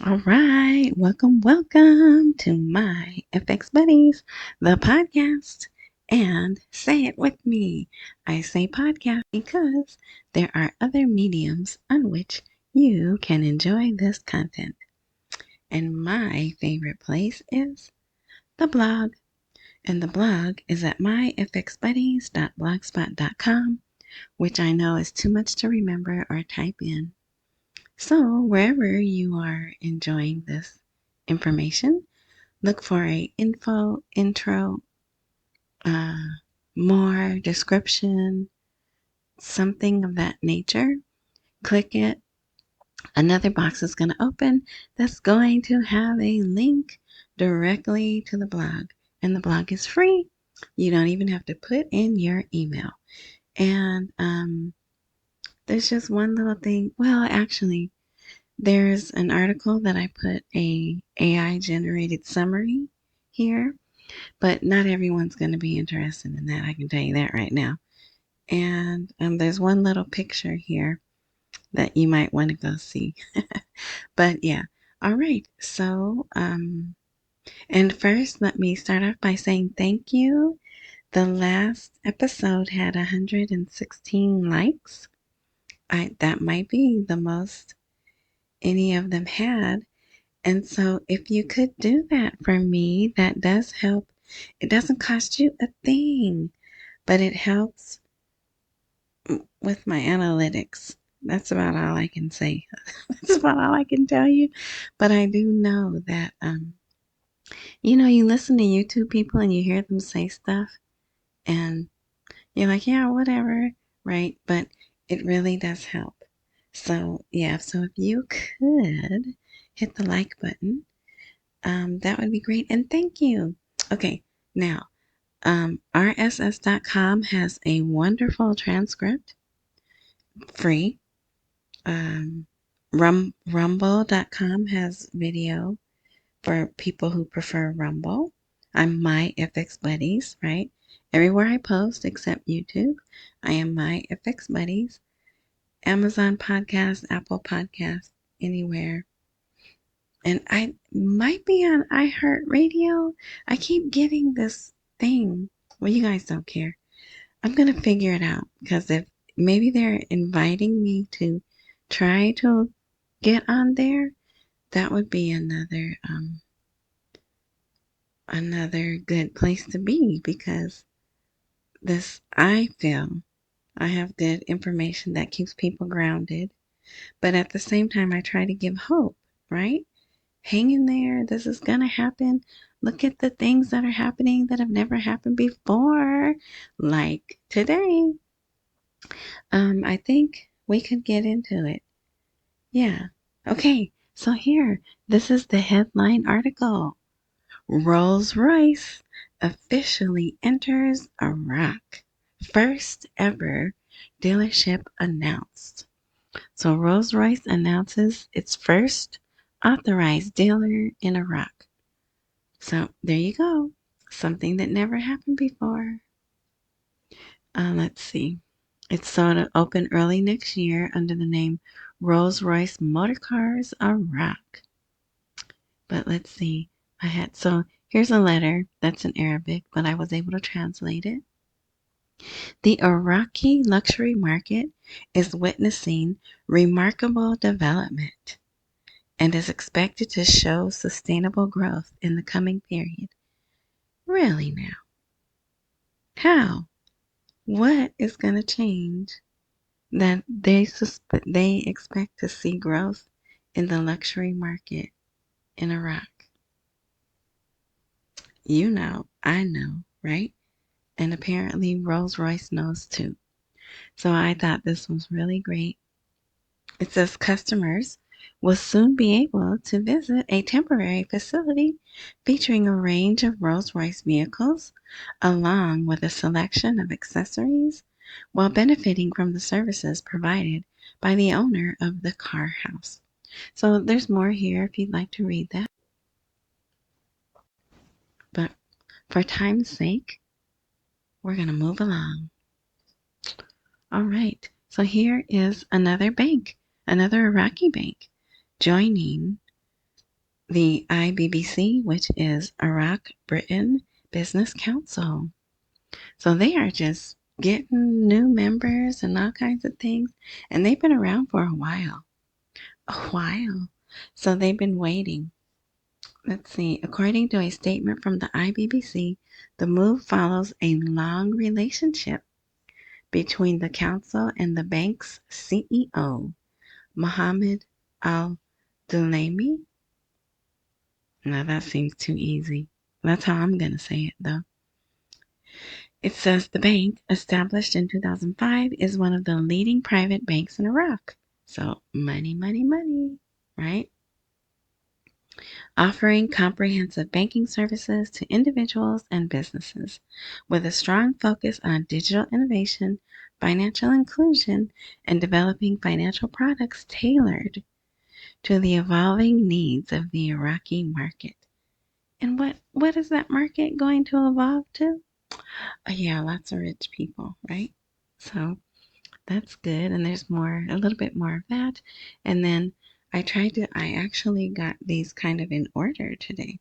All right, welcome to my FX Buddies, the podcast. And say it with me. I say podcast because there are other mediums on which you can enjoy this content. And my favorite place is the blog. And the blog is at myfxbuddies.blogspot.com, which I know is too much to remember or type in. So wherever you are enjoying this information, look for a intro, uh, more description, something of that nature. Click it. Another box is going to open that's going to have a link directly to the blog. And the blog is free. You don't even have to put in your email. And there's just one little thing. Well, actually, there's an article that I put a AI generated summary here, but not everyone's going to be interested in that. I can tell you that right now. And there's one little picture here that you might want to go see. But yeah, all right. So, and first, let me start off by saying thank you. The last episode had 116 likes. That might be the most any of them had. And so if you could do that for me, that does help. It doesn't cost you a thing, but it helps with my analytics. That's about all I can say. That's about all I can tell you. But I do know that, you listen to YouTube people and you hear them say stuff and you're like, yeah, whatever, right? But it really does help. So, yeah, so if you could hit the like button, that would be great. And thank you. Okay, now, RSS.com has a wonderful transcript, free. Rumble.com has video for people who prefer Rumble. I'm my FX Buddies, right? Everywhere I post except YouTube, I am my FX Buddies. Amazon Podcast, Apple Podcast, anywhere. And I might be on iHeartRadio. I keep getting this thing. Well, you guys don't care. I'm going to figure it out because if maybe they're inviting me to try to get on there, that would be another good place to be because I feel I have good information that keeps people grounded, but at the same time I try to give hope, right? Hang in there. This is going to happen. Look at the things that are happening that have never happened before, like today. I think we could get into it. Yeah. Okay. So here, this is the headline article. Rolls-Royce officially enters Iraq. First ever dealership announced. So Rolls-Royce announces its first authorized dealer in Iraq. So there you go. Something that never happened before. Let's see. It's so to open early next year under the name Rolls-Royce Motor Cars Iraq. But let's see. So here's a letter that's in Arabic, but I was able to translate it. The Iraqi luxury market is witnessing remarkable development and is expected to show sustainable growth in the coming period. Really now? How? What is going to change that they expect to see growth in the luxury market in Iraq? You know, I know, right? And apparently Rolls-Royce knows too. So I thought this was really great. It says customers will soon be able to visit a temporary facility featuring a range of Rolls-Royce vehicles along with a selection of accessories while benefiting from the services provided by the owner of the car house. So there's more here if you'd like to read that. But for time's sake, we're going to move along. All right. So here is another bank, another Iraqi bank, joining the IBBC, which is Iraq Britain Business Council. So they are just getting new members and all kinds of things. And they've been around for a while. A while. So they've been waiting. Let's see. According to a statement from the IBBC, the move follows a long relationship between the council and the bank's CEO, Mohammed Al-Dulaimi. Now that seems too easy. That's how I'm going to say it, though. It says the bank, established in 2005, is one of the leading private banks in Iraq. So money, money, money, right? Offering comprehensive banking services to individuals and businesses with a strong focus on digital innovation, financial inclusion, and developing financial products tailored to the evolving needs of the Iraqi market. And what is that market going to evolve to? Yeah, lots of rich people, right? So that's good. And there's more, a little bit more of that. And then I actually got these kind of in order today.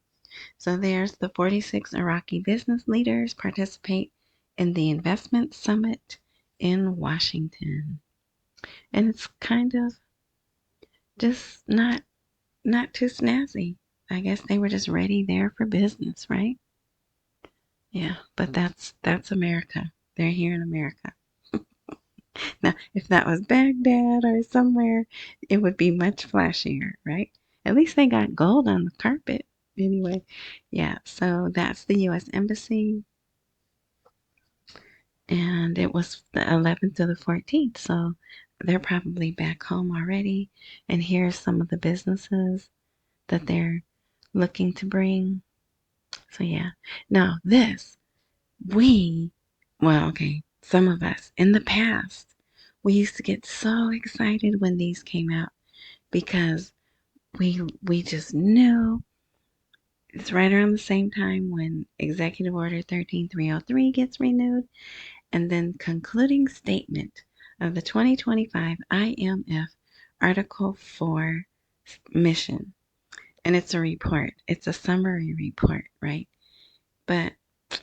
So there's the 46 Iraqi business leaders participate in the investment summit in Washington. And it's kind of just not too snazzy. I guess they were just ready there for business, right? Yeah, but that's America. They're here in America. Now, if that was Baghdad or somewhere, it would be much flashier, right? At least they got gold on the carpet. Anyway, yeah, so that's the U.S. Embassy. And it was the 11th to the 14th, so they're probably back home already. And here's some of the businesses that they're looking to bring. So, yeah. Now, okay, some of us in the past, we used to get so excited when these came out because we just knew it's right around the same time when Executive Order 13303 gets renewed, and then concluding statement of the 2025 IMF Article 4 mission. And it's a report. It's a summary report, right? But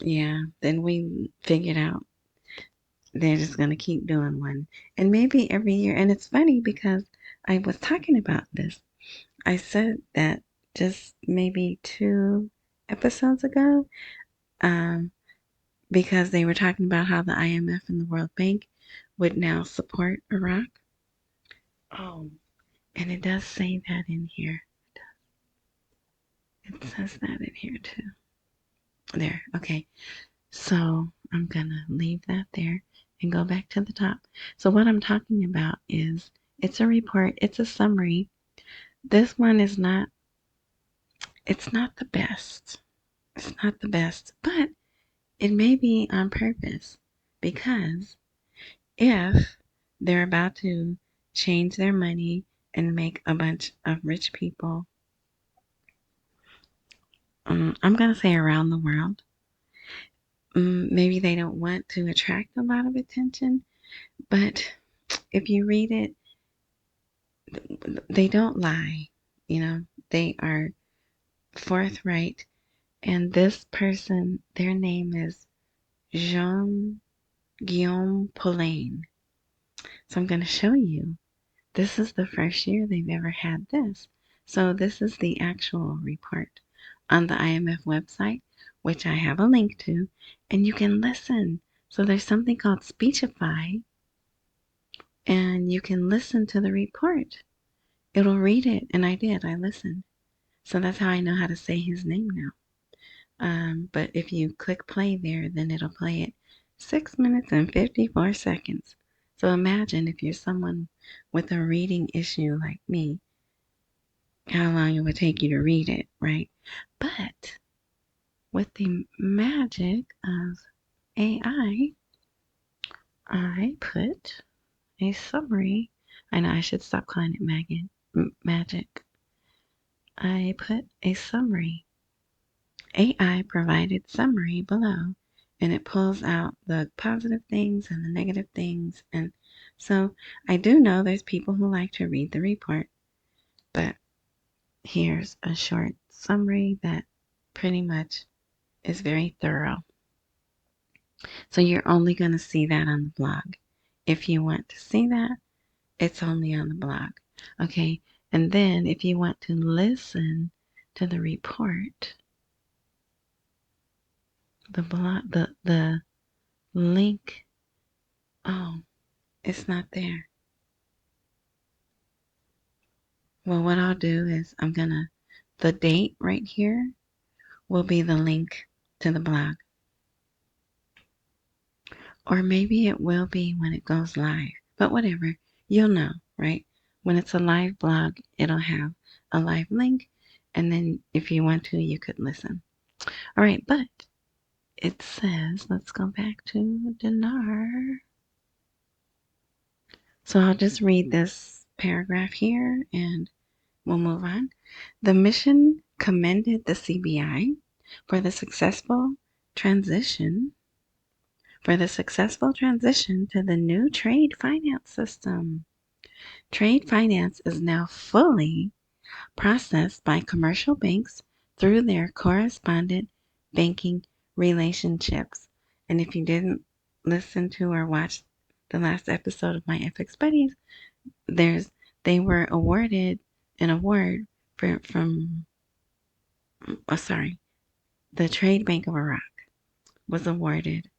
yeah, then we figured out they're just going to keep doing one. And maybe every year. And it's funny because I was talking about this. I said that just maybe 2 episodes ago, because they were talking about how the IMF and the World Bank would now support Iraq. Oh, and it does say that in here. It says that in here too. There, okay. So I'm gonna leave that there and go back to the top. So what I'm talking about is it's a report, it's a summary. This one is it's not the best. It's not the best, but it may be on purpose because if they're about to change their money and make a bunch of rich people, I'm going to say around the world, maybe they don't want to attract a lot of attention, but if you read it, they don't lie. They are forthright. And this person, their name is Jean Guillaume Poulain. So I'm going to show you. This is the first year they've ever had this. So this is the actual report on the IMF website, which I have a link to, and you can listen. So there's something called Speechify, and you can listen to the report. It'll read it, and I did. I listened. So that's how I know how to say his name now. But if you click play there, then it'll play it 6 minutes and 54 seconds. So imagine if you're someone with a reading issue like me, how long it would take you to read it, right? But with the magic of AI, I put a summary. I know I should stop calling it magic. I put a summary. AI provided summary below, and it pulls out the positive things and the negative things. And so I do know there's people who like to read the report, but here's a short summary that pretty much is very thorough. So you're only going to see that on the blog. If you want to see that, it's only on the blog. Okay, and then if you want to listen to the report, the link, oh, it's not there. Well, what I'll do is the date right here will be the link to the blog. Or maybe it will be when it goes live. But whatever, you'll know, right? When it's a live blog, it'll have a live link. And then if you want to, you could listen. All right, but it says, let's go back to dinar. So I'll just read this paragraph here and we'll move on. The mission commended the CBI for the successful transition to the new trade finance system. Trade finance is now fully processed by commercial banks through their correspondent banking relationships. And if you didn't listen to or watch the last episode of my FX Buddies, they were awarded an award from the Trade Bank of Iraq was awarded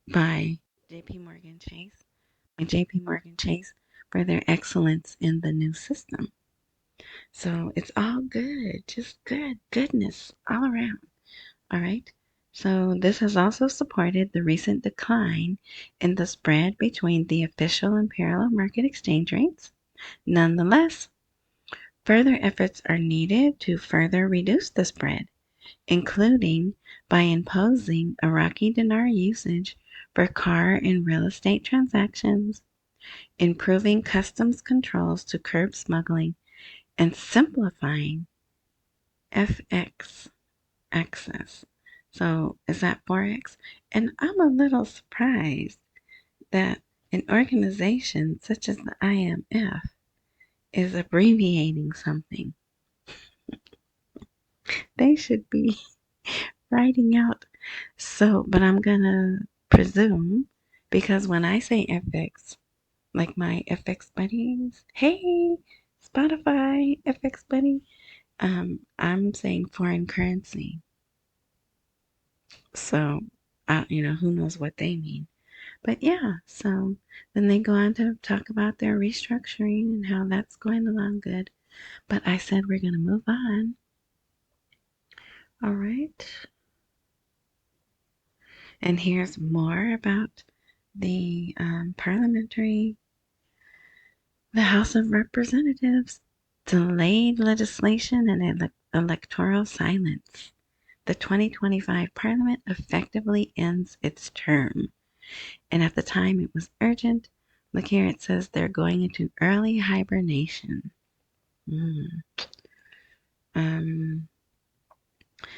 by JP Morgan Chase for their excellence in the new system. So it's all good, just goodness all around. All right. So this has also supported the recent decline in the spread between the official and parallel market exchange rates. Nonetheless, further efforts are needed to further reduce the spread, including by imposing Iraqi dinar usage for car and real estate transactions, improving customs controls to curb smuggling, and simplifying FX access. So is that Forex? And I'm a little surprised that an organization such as the IMF is abbreviating something. They should be writing out. So, but I'm gonna presume, because when I say FX, like my FX buddies, hey, Spotify FX buddy, I'm saying foreign currency. So, who knows what they mean. But yeah, so then they go on to talk about their restructuring and how that's going along good. But I said we're going to move on. All right. And here's more about the the House of Representatives delayed legislation and electoral silence. The 2025 Parliament effectively ends its term. And at the time it was urgent. Look here, it says they're going into early hibernation.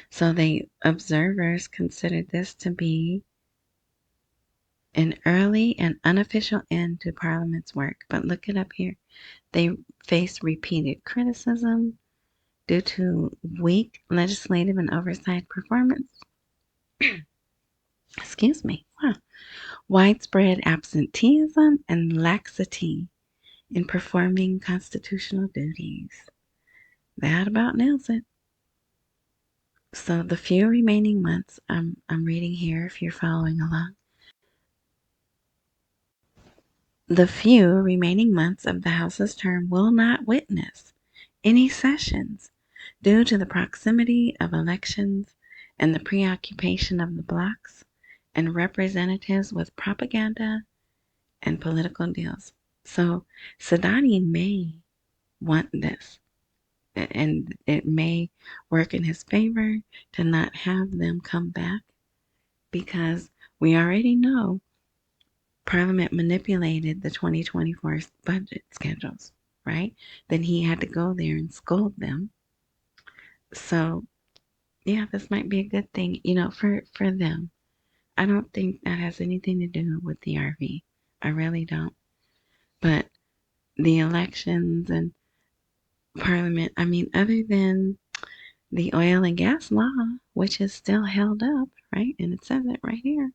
So the observers considered this to be an early and unofficial end to Parliament's work. But look it up here. They face repeated criticism due to weak legislative and oversight performance. Excuse me. Wow. Widespread absenteeism and laxity in performing constitutional duties. That about nails it. So the few remaining months, I'm reading here if you're following along. The few remaining months of the House's term will not witness any sessions due to the proximity of elections and the preoccupation of the blocs and representatives with propaganda and political deals. So Sadani may want this, and it may work in his favor to not have them come back, because we already know Parliament manipulated the 2024 budget schedules, right? Then he had to go there and scold them. So, yeah, this might be a good thing, for them. I don't think that has anything to do with the RV. I really don't. But the elections and parliament, I mean, other than the oil and gas law, which is still held up, right? And it says it right here.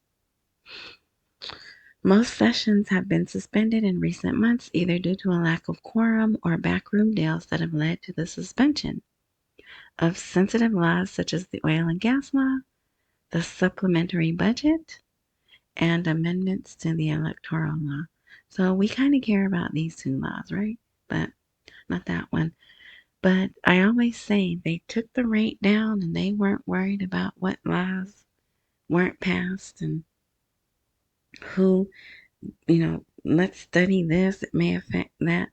Most sessions have been suspended in recent months, either due to a lack of quorum or backroom deals that have led to the suspension of sensitive laws such as the oil and gas law, the supplementary budget, and amendments to the electoral law. So we kind of care about these two laws, right? But not that one. But I always say they took the rate down and they weren't worried about what laws weren't passed and who, let's study this, it may affect that.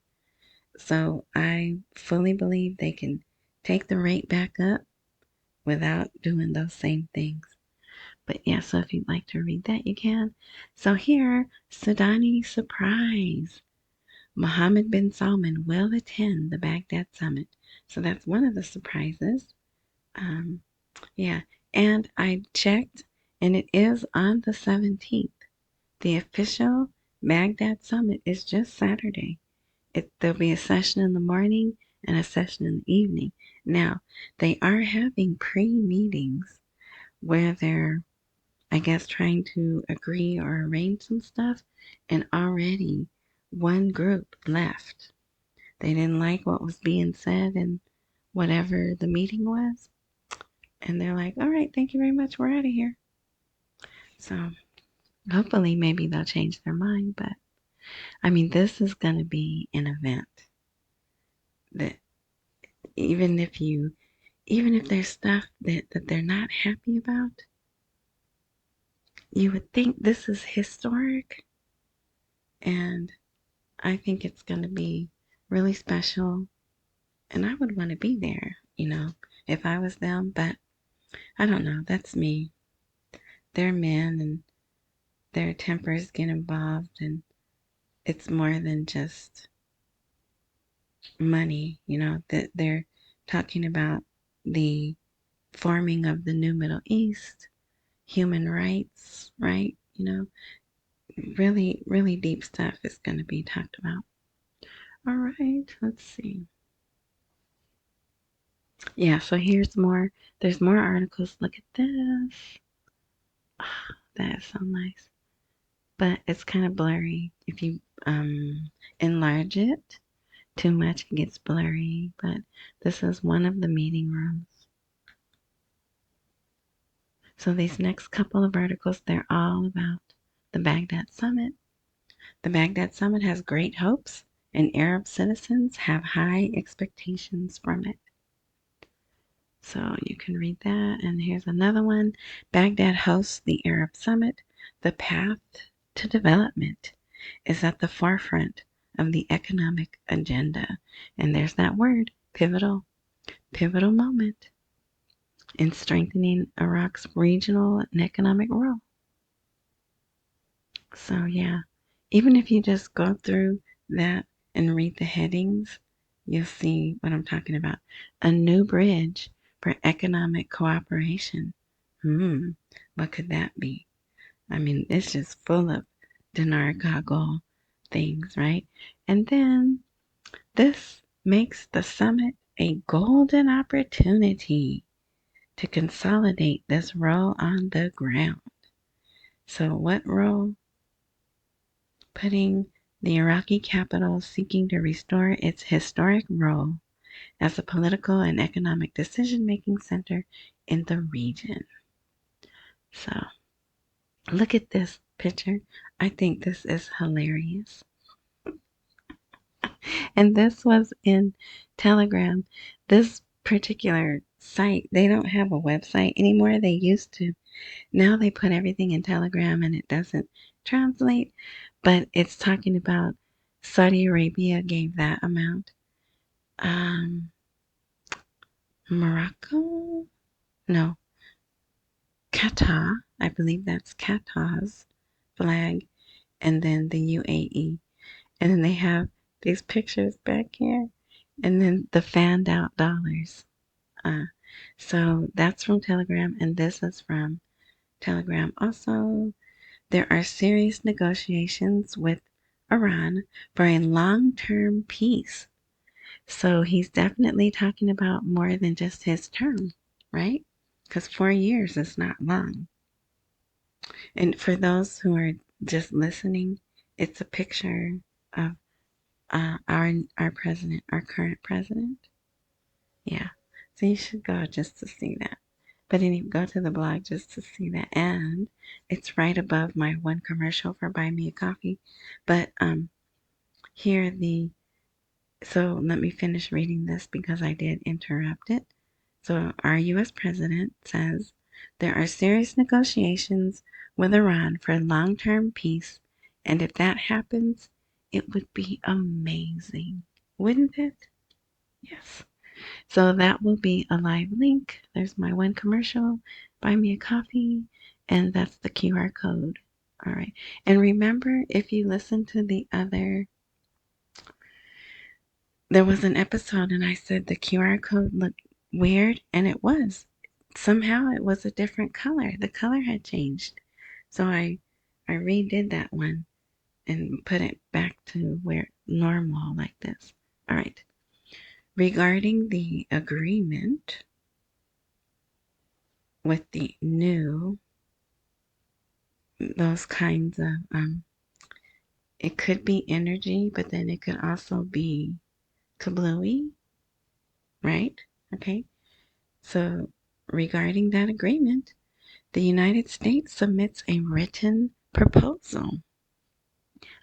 So I fully believe they can take the rate back up without doing those same things. But yeah, so if you'd like to read that, you can. So here, Sudani surprise. Mohammed bin Salman will attend the Baghdad Summit. So that's one of the surprises. Yeah, and I checked, and it is on the 17th. The official Baghdad Summit is just Saturday. There'll be a session in the morning and a session in the evening. Now, they are having pre-meetings where they're, I guess, trying to agree or arrange some stuff, and already one group left. They didn't like what was being said and whatever the meeting was, and they're like, all right, thank you very much, we're out of here. So hopefully maybe they'll change their mind, but I mean, this is going to be an event that even if there's stuff that they're not happy about, you would think this is historic, and I think it's going to be really special, and I would want to be there, if I was them, but I don't know, that's me. They're men, and their tempers get involved, and it's more than just money, that they're talking about the forming of the new Middle East, human rights, right? Really, really deep stuff is going to be talked about. All right, let's see. Yeah, so here's more. There's more articles. Look at this. Oh, that is so nice. But it's kind of blurry. If you enlarge it too much, it gets blurry. But this is one of the meeting rooms. So these next couple of articles, they're all about the Baghdad Summit. The Baghdad Summit has great hopes, and Arab citizens have high expectations from it. So you can read that. And here's another one. Baghdad hosts the Arab Summit. The path to development is at the forefront of the economic agenda. And there's that word, pivotal moment in strengthening Iraq's regional and economic role. So yeah, even if you just go through that and read the headings, you'll see what I'm talking about. A new bridge for economic cooperation. What could that be? I mean, it's just full of dinar goggle things, right? And then this makes the summit a golden opportunity to consolidate this role on the ground. So what role? Putting the Iraqi capital seeking to restore its historic role as a political and economic decision-making center in the region. So, look at this picture. I think this is hilarious. And this was in Telegram. This particular site, they don't have a website anymore. They used to. Now they put everything in Telegram and it doesn't translate, but it's talking about Saudi Arabia gave that amount. Morocco? No. Qatar. I believe that's Qatar's flag. And then the UAE. And then they have these pictures back here. And then the fanned out dollars. So that's from Telegram. And this is from Telegram also. There are serious negotiations with Iran for a long-term peace. So he's definitely talking about more than just his term, right? Because 4 years is not long. And for those who are just listening, it's a picture of our president, our current president. Yeah. So you should go just to see that. But anyway, go to the blog just to see that. And it's right above my one commercial for Buy Me a Coffee. But here so let me finish reading this because I did interrupt it. So our U.S. president says there are serious negotiations with Iran for long-term peace, and if that happens, it would be amazing, wouldn't it? Yes. So that will be a live link. There's my one commercial, Buy Me a Coffee, and that's the QR code. All right. And remember, if you listen to there was an episode and I said the QR code looked weird, and it was. Somehow it was a different color. The color had changed. So I redid that one and put it back to where normal like this. All right. Regarding the agreement with the new, those kinds of, it could be energy, but then it could also be kablooey, right? Okay. So regarding that agreement, the United States submits a written proposal.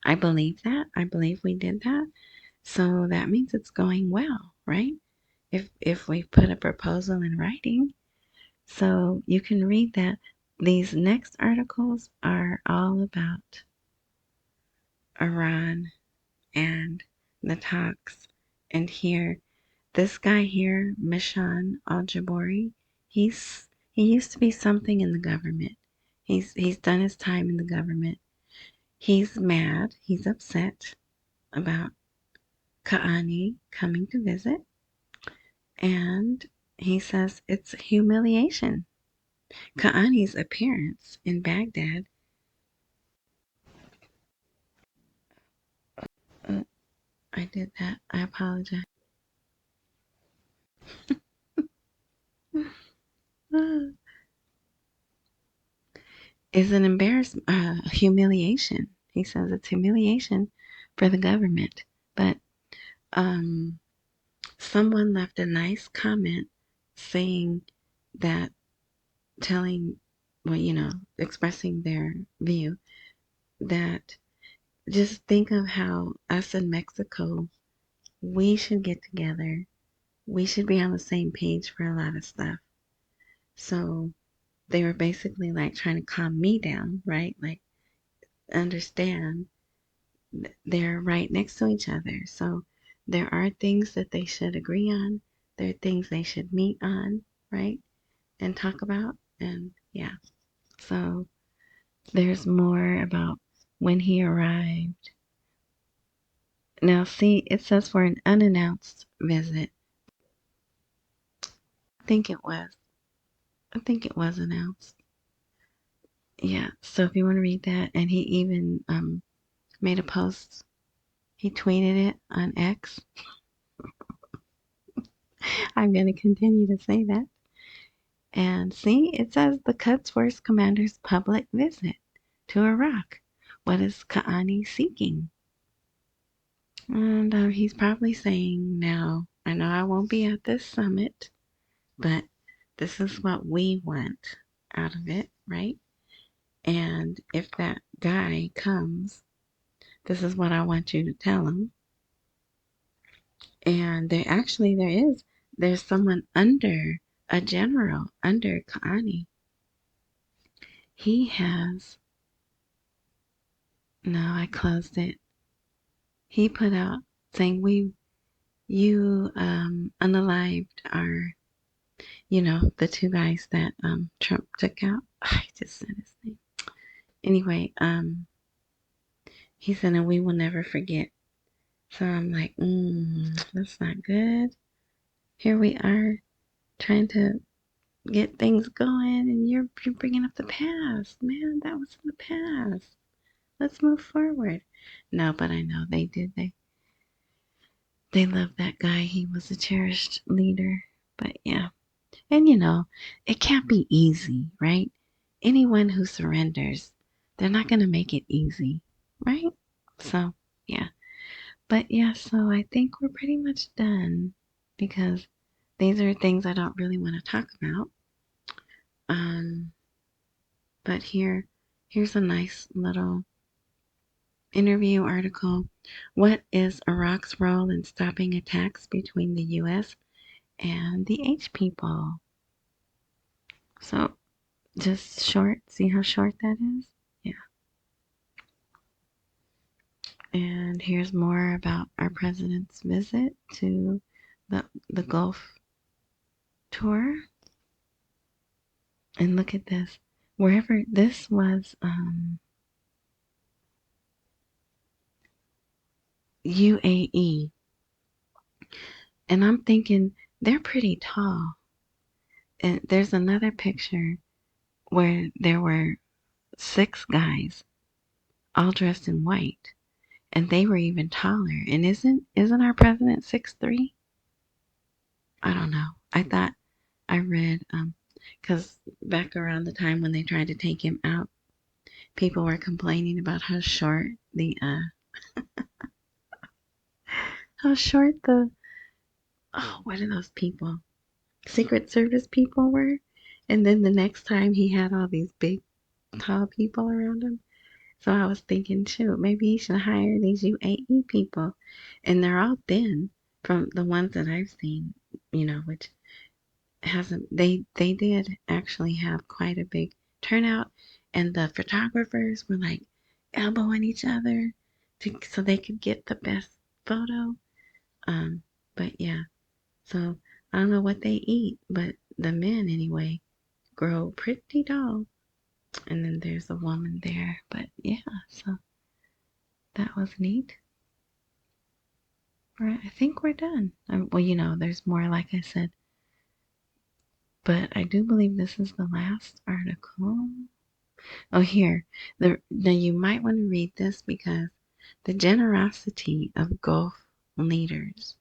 I believe that. I believe we did that. So that means it's going well, right? If we put a proposal in writing. So you can read that. These next articles are all about Iran and the talks. And here, this guy here, Mishan Al-Jabari, he used to be something in the government. He's done his time in the government. He's mad. He's upset about Qaani coming to visit. And he says it's humiliation. Qaani's appearance in Baghdad. Uh, I did that. I apologize. Is an embarrassment, humiliation. He says it's humiliation for the government. But um, someone left a nice comment saying that, telling, well, expressing their view that just think of how us in Mexico, we should get together. We should be on the same page for a lot of stuff. So they were basically like trying to calm me down, right? Like, understand they're right next to each other. So there are things that they should agree on. There are things they should meet on, right? And talk about. And yeah. So there's more about when he arrived. Now, see, it says for an unannounced visit. I think it was. I think it was announced. Yeah. So if you want to read that, and he even made a post. He tweeted it on X. I'm going to continue to say that. And see, it says the Quds Force Commander's public visit to Iraq. What is Qaani seeking? And he's probably saying, now, I know I won't be at this summit, but this is what we want out of it, right? And if that guy comes, this is what I want you to tell him. And there's someone under a general, under Qaani. He has, no, I closed it. He put out saying you unalived our, the two guys that Trump took out. I just said his name. Anyway, he said, and we will never forget. So I'm like, that's not good. Here we are trying to get things going, and you're bringing up the past. Man, that was in the past. Let's move forward. No, but I know they did. They loved that guy. He was a cherished leader. But yeah. And it can't be easy, right? Anyone who surrenders, they're not going to make it easy, right? So, yeah. But yeah, so I think we're pretty much done because these are things I don't really want to talk about. Um, but here's a nice little interview article. What is Iraq's role in stopping attacks between the US and the H people? So just short, see how short that is? Yeah. And here's more about our president's visit to the Gulf tour. And look at this. Wherever this was UAE. And I'm thinking they're pretty tall. And there's another picture where there were 6 guys all dressed in white. And they were even taller. And isn't our president 6'3"? I don't know. I thought I read because back around the time when they tried to take him out, people were complaining about how short the what are those people? Secret Service people were. And then the next time he had all these big tall people around him. So I was thinking, shoot, maybe he should hire these UAE people. And they're all thin from the ones that I've seen, which hasn't they did actually have quite a big turnout, and the photographers were like elbowing each other so they could get the best photo. But yeah, so I don't know what they eat, but the men anyway grow pretty tall. And then there's a woman there, but yeah, so that was neat. All right, I think we're done. Well, there's more, like I said, but I do believe this is the last article. Oh, here. Now you might want to read this because the generosity of Gulf leaders,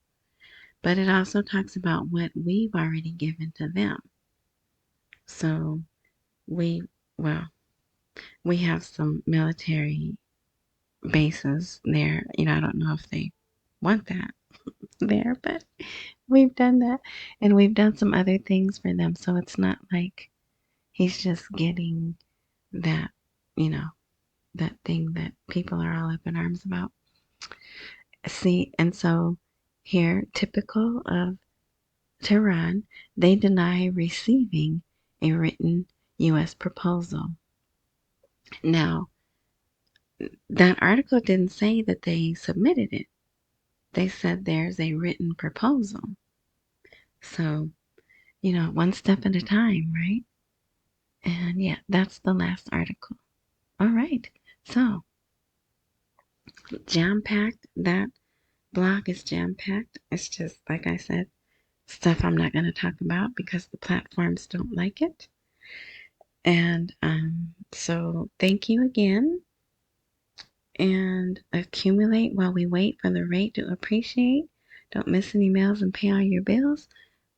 but it also talks about what we've already given to them. So we, well, we have some military bases there. I don't know if they want that there, but we've done that, and we've done some other things for them. So it's not like he's just getting that, you know, that thing that people are all up in arms about. See, and so here, typical of Tehran, they deny receiving a written U.S. proposal. Now, that article didn't say that they submitted it. They said there's a written proposal. So, one step at a time, right? And yeah, that's the last article. All right. So, jam packed. That blog is jam packed. It's just, like I said, stuff I'm not going to talk about because the platforms don't like it. And so thank you again. And accumulate while we wait for the rate to appreciate. Don't miss any mails and pay all your bills.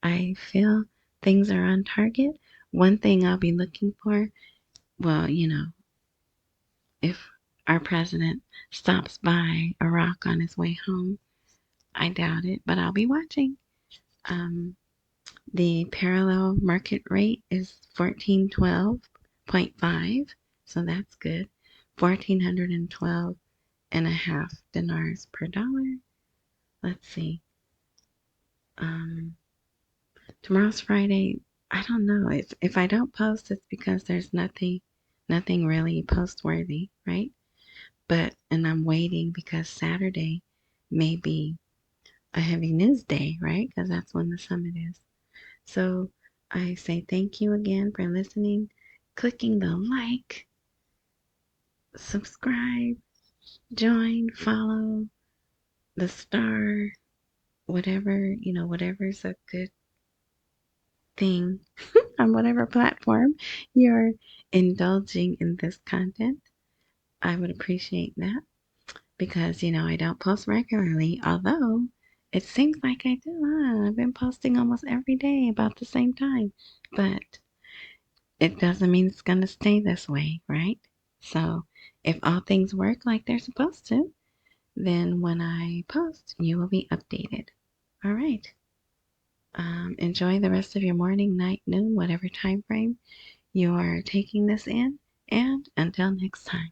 I feel things are on target. One thing I'll be looking for, well, if our president stops by Iraq on his way home, I doubt it, but I'll be watching. The parallel market rate is 1412.5, so that's good. 1412 and a half dinars per dollar. Let's see. Tomorrow's Friday. I don't know. If I don't post, it's because there's nothing really post worthy, right? And I'm waiting because Saturday may be a heavy news day, right? Because that's when the summit is. So I say thank you again for listening, clicking the like, subscribe, join, follow, the star, whatever's a good thing on whatever platform you're indulging in this content. I would appreciate that because, I don't post regularly, although It seems like I do, huh? I've been posting almost every day about the same time, but it doesn't mean it's going to stay this way, right? So if all things work like they're supposed to, then when I post, you will be updated. All right. Enjoy the rest of your morning, night, noon, whatever time frame you are taking this in. And until next time.